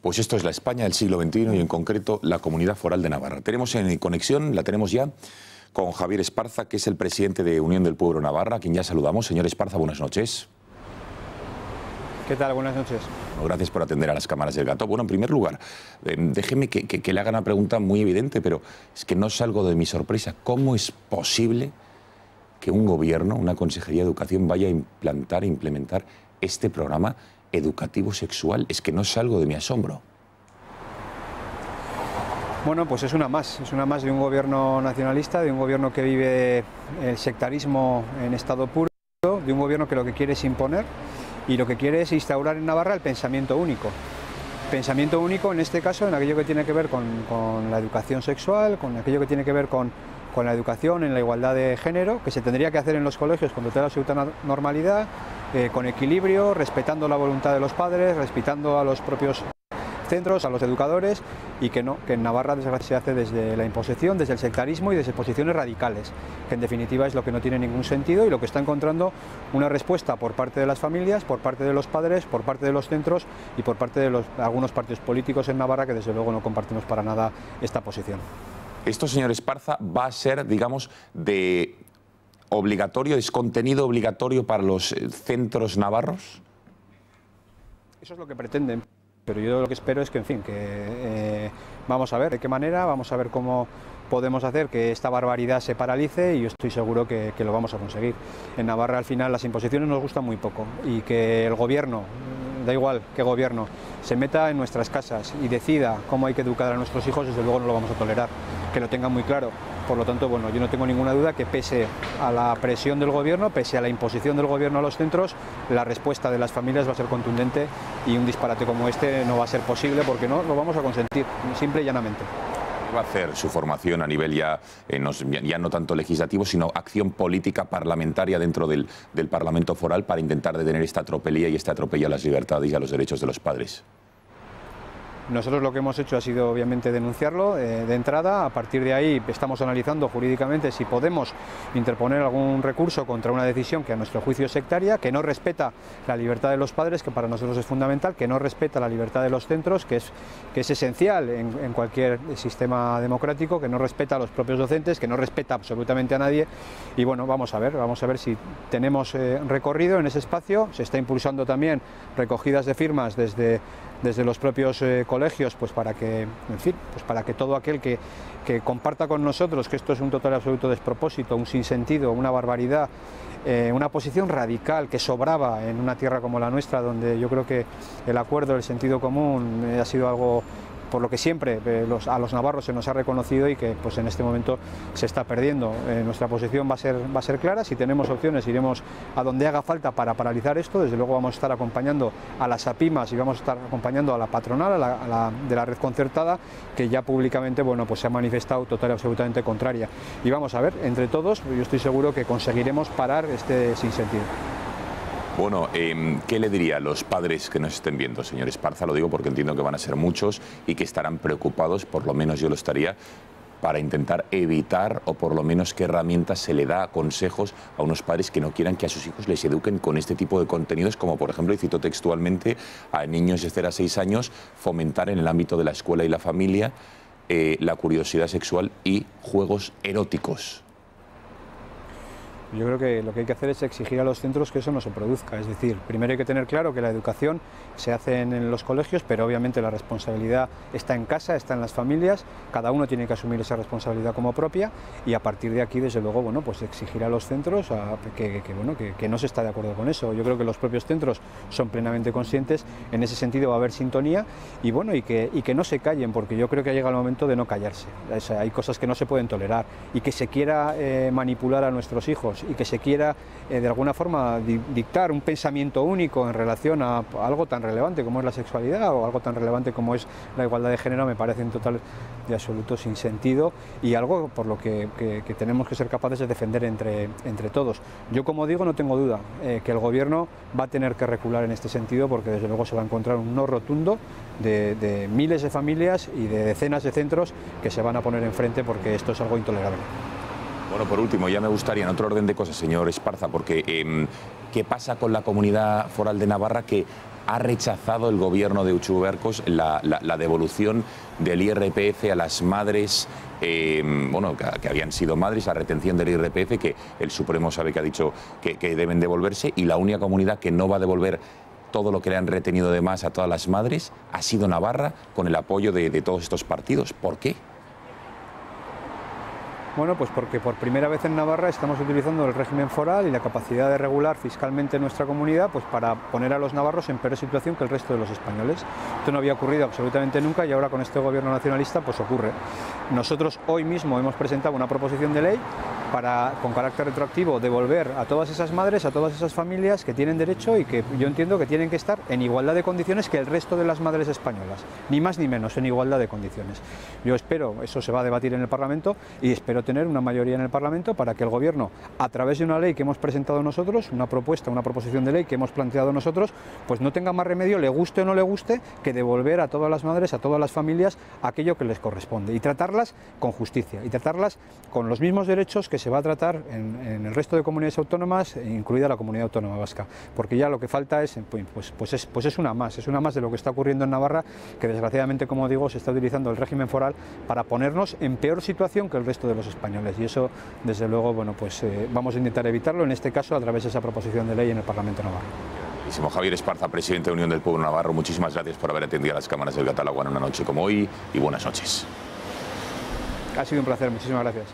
Pues esto es la España del siglo XXI y en concreto la Comunidad Foral de Navarra. Tenemos en conexión, la tenemos ya, con Javier Esparza, que es el presidente de Unión del Pueblo Navarra, a quien ya saludamos. Señor Esparza, buenas noches. ¿Qué tal? Buenas noches. Bueno, gracias por atender a las cámaras del Gato. Bueno, en primer lugar, déjeme que le haga una pregunta muy evidente, pero es que no salgo de mi sorpresa. ¿Cómo es posible que un gobierno, una consejería de educación, vaya a implementar este programa educativo sexual? Es que no salgo de mi asombro. Bueno, pues es una más de un gobierno nacionalista, de un gobierno que vive el sectarismo en estado puro, de un gobierno que lo que quiere es imponer y lo que quiere es instaurar en Navarra el pensamiento único. Pensamiento único en este caso en aquello que tiene que ver con la educación sexual, con aquello que tiene que ver con la educación en la igualdad de género, que se tendría que hacer en los colegios con total absoluta normalidad, con equilibrio, respetando la voluntad de los padres, respetando a los propios centros, a los educadores, y que en Navarra se hace desde la imposición, desde el sectarismo y desde posiciones radicales, que en definitiva es lo que no tiene ningún sentido y lo que está encontrando una respuesta por parte de las familias, por parte de los padres, por parte de los centros y por parte de algunos partidos políticos en Navarra que desde luego no compartimos para nada esta posición. Esto, señor Esparza, va a ser, digamos, de obligatorio, es contenido obligatorio para los centros navarros. Eso es lo que pretenden. Pero yo lo que espero es que, en fin, vamos a ver de qué manera, vamos a ver cómo podemos hacer que esta barbaridad se paralice y yo estoy seguro que lo vamos a conseguir. En Navarra al final las imposiciones nos gustan muy poco y que el gobierno, da igual qué gobierno, se meta en nuestras casas y decida cómo hay que educar a nuestros hijos, desde luego no lo vamos a tolerar, que lo tengan muy claro. Por lo tanto, bueno, yo no tengo ninguna duda que pese a la presión del gobierno, pese a la imposición del gobierno a los centros, la respuesta de las familias va a ser contundente y un disparate como este no va a ser posible porque no lo vamos a consentir, simple y llanamente. ¿Qué va a hacer su formación a nivel ya no tanto legislativo, sino acción política parlamentaria dentro del Parlamento Foral para intentar detener esta tropelía y este atropello a las libertades y a los derechos de los padres? Nosotros lo que hemos hecho ha sido obviamente denunciarlo de entrada. A partir de ahí estamos analizando jurídicamente si podemos interponer algún recurso contra una decisión que a nuestro juicio es sectaria, que no respeta la libertad de los padres, que para nosotros es fundamental, que no respeta la libertad de los centros, que es esencial en cualquier sistema democrático, que no respeta a los propios docentes, que no respeta absolutamente a nadie. Y bueno, vamos a ver si tenemos recorrido en ese espacio. Se está impulsando también recogidas de firmas desde los propios colegios, pues para que, en fin, pues para que todo aquel que comparta con nosotros que esto es un total y absoluto despropósito, un sinsentido, una barbaridad, una posición radical que sobraba en una tierra como la nuestra, donde yo creo que el acuerdo, el sentido común ha sido algo por lo que siempre a los navarros se nos ha reconocido y que pues en este momento se está perdiendo. Nuestra posición va a ser clara. Si tenemos opciones iremos a donde haga falta para paralizar esto. Desde luego vamos a estar acompañando a las APIMAS y vamos a estar acompañando a la patronal, de la red concertada, que ya públicamente pues se ha manifestado total y absolutamente contraria. Y vamos a ver, entre todos, yo estoy seguro que conseguiremos parar este sinsentido. Bueno, ¿qué le diría a los padres que nos estén viendo, señor Esparza? Lo digo porque entiendo que van a ser muchos y que estarán preocupados, por lo menos yo lo estaría, para intentar evitar o por lo menos qué herramientas se le da, consejos a unos padres que no quieran que a sus hijos les eduquen con este tipo de contenidos, como por ejemplo, y cito textualmente, a niños de 0 a 6 años, fomentar en el ámbito de la escuela y la familia la curiosidad sexual y juegos eróticos. Yo creo que lo que hay que hacer es exigir a los centros que eso no se produzca. Es decir, primero hay que tener claro que la educación se hace en los colegios, pero obviamente la responsabilidad está en casa, está en las familias, cada uno tiene que asumir esa responsabilidad como propia y a partir de aquí, desde luego, pues exigir a los centros que no se está de acuerdo con eso. Yo creo que los propios centros son plenamente conscientes, en ese sentido va a haber sintonía y que no se callen, porque yo creo que ha llegado el momento de no callarse. O sea, hay cosas que no se pueden tolerar y que se quiera manipular a nuestros hijos y que se quiera de alguna forma dictar un pensamiento único en relación a algo tan relevante como es la sexualidad o algo tan relevante como es la igualdad de género, me parece en total y absoluto sin sentido y algo por lo que tenemos que ser capaces de defender entre todos. Yo, como digo, no tengo duda que el gobierno va a tener que recular en este sentido, porque desde luego se va a encontrar un no rotundo de miles de familias y de decenas de centros que se van a poner enfrente, porque esto es algo intolerable. Bueno, por último, ya me gustaría, en otro orden de cosas, señor Esparza, porque ¿Qué pasa con la Comunidad Foral de Navarra, que ha rechazado el gobierno de Uchu Bercos la devolución del IRPF a las madres, bueno, que habían sido madres, la retención del IRPF, que el Supremo sabe que ha dicho que deben devolverse, y la única comunidad que no va a devolver todo lo que le han retenido de más a todas las madres ha sido Navarra, con el apoyo de todos estos partidos? ¿Por qué? Bueno, pues porque por primera vez en Navarra estamos utilizando el régimen foral y la capacidad de regular fiscalmente nuestra comunidad, pues para poner a los navarros en peor situación que el resto de los españoles. Esto no había ocurrido absolutamente nunca y ahora con este gobierno nacionalista pues ocurre. Nosotros hoy mismo hemos presentado una proposición de ley para, con carácter retroactivo, devolver a todas esas madres, a todas esas familias que tienen derecho y que yo entiendo que tienen que estar en igualdad de condiciones que el resto de las madres españolas, ni más ni menos, en igualdad de condiciones. Yo espero, eso se va a debatir en el Parlamento, y espero tener una mayoría en el Parlamento para que el Gobierno, a través de una ley que hemos presentado nosotros, una proposición de ley que hemos planteado nosotros, pues no tenga más remedio, le guste o no le guste, que devolver a todas las madres, a todas las familias, aquello que les corresponde, y tratarlas con justicia, y tratarlas con los mismos derechos que se va a tratar en el resto de comunidades autónomas, incluida la comunidad autónoma vasca, porque ya lo que falta es, pues es una más de lo que está ocurriendo en Navarra, que desgraciadamente, como digo, se está utilizando el régimen foral para ponernos en peor situación que el resto de los españoles, y eso, desde luego, bueno, pues vamos a intentar evitarlo, en este caso a través de esa proposición de ley en el Parlamento navarro. Javier Esparza, presidente de Unión del Pueblo Navarro, muchísimas gracias por haber atendido a las cámaras del Catálogo en una noche como hoy, y buenas noches. Ha sido un placer, muchísimas gracias.